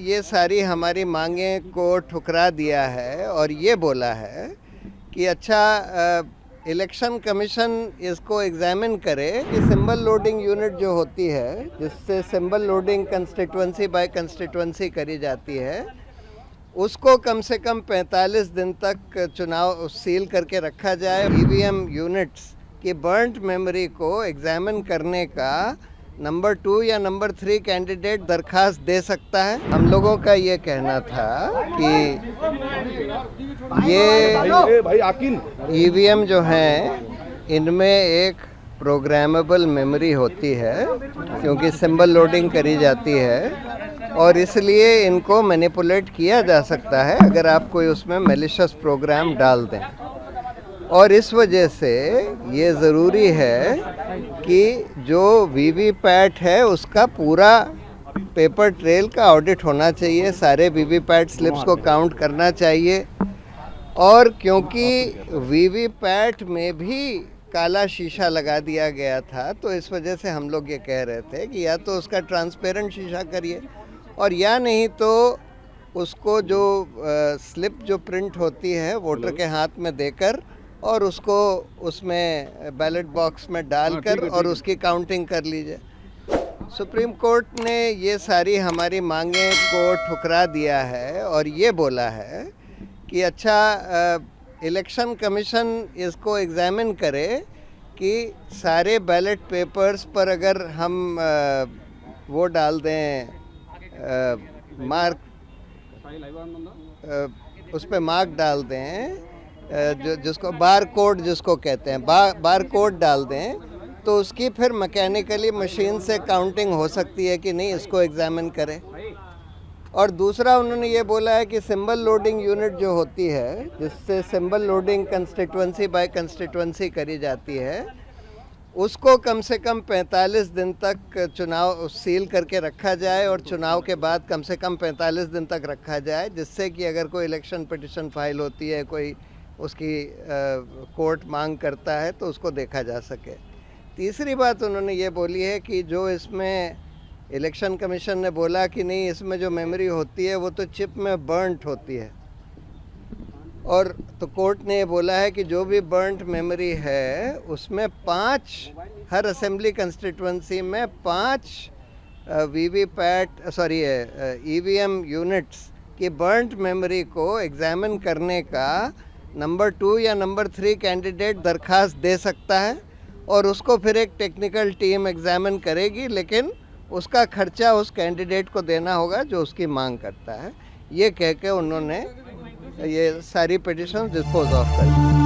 ये सारी हमारी मांगें को ठुकरा दिया है और ये बोला है कि अच्छा इलेक्शन कमीशन इसको एग्जामिन करे कि सिंबल लोडिंग यूनिट जो होती है, जिससे symbol loading constituency by constituency करी जाती है, उसको कम से कम 45 दिन तक चुनाव सील करके रखा जाए। ईवीएम यूनिट्स की बर्न्ट मेमोरी को एग्जामिन करने का नंबर 2 या नंबर 3 कैंडिडेट दरखास्त दे सकता है। हम लोगों का ये कहना था कि ये ईवीएम जो हैं इनमें एक प्रोग्रामेबल मेमोरी होती है, क्योंकि सिंबल लोडिंग करी जाती है और इसलिए इनको मैनिपुलेट किया जा सकता है अगर आप कोई उसमें मैलिशियस प्रोग्राम डाल दें। और इस वजह से ये ज़रूरी है कि जो वीवीपैट है उसका पूरा पेपर ट्रेल का ऑडिट होना चाहिए, सारे वीवीपैट स्लिप्स को काउंट करना चाहिए। और क्योंकि वीवीपैट में भी काला शीशा लगा दिया गया था, तो इस वजह से हम लोग ये कह रहे थे कि या तो उसका ट्रांसपेरेंट शीशा करिए और या नहीं तो उसको जो स्लिप जो प्रिंट होती है वोटर के हाथ में देकर और उसको उसमें बैलेट बॉक्स में डालकर और उसकी काउंटिंग कर लीजिए। सुप्रीम कोर्ट ने ये सारी हमारी मांगें को ठुकरा दिया है और ये बोला है कि अच्छा इलेक्शन कमीशन इसको एग्जामिन करे कि सारे बैलेट पेपर्स पर अगर हम वो डाल दें मार्क, उस पर मार्क डाल दें, जिसको बार कोड जिसको कहते हैं, बार कोड डाल दें, तो उसकी फिर मैकेनिकली मशीन से काउंटिंग हो सकती है कि नहीं, इसको एग्जामिन करें। और दूसरा उन्होंने ये बोला है कि सिंबल लोडिंग यूनिट जो होती है, जिससे symbol loading constituency by constituency करी जाती है, उसको कम से कम 45 दिन तक चुनाव सील करके रखा जाए और चुनाव के बाद कम से कम 45 दिन तक रखा जाए, जिससे कि अगर कोई इलेक्शन पिटिशन फाइल होती है, कोई उसकी कोर्ट मांग करता है, तो उसको देखा जा सके। तीसरी बात उन्होंने ये बोली है कि जो इसमें इलेक्शन कमीशन ने बोला कि नहीं, इसमें जो मेमोरी होती है वो तो चिप में बर्न्ट होती है, और तो कोर्ट ने ये बोला है कि जो भी बर्न्ट मेमोरी है उसमें 5 हर असेंबली कंस्टिट्यूंसी में 5 ईवीएम यूनिट्स की बर्न्ट मेमोरी को एग्जामिन करने का नंबर 2 या नंबर 3 कैंडिडेट दरखास्त दे सकता है और उसको फिर एक टेक्निकल टीम एग्जामिन करेगी, लेकिन उसका खर्चा उस कैंडिडेट को देना होगा जो उसकी मांग करता है। ये कह के उन्होंने ये सारी पिटिशन डिस्पोज ऑफ कर दी।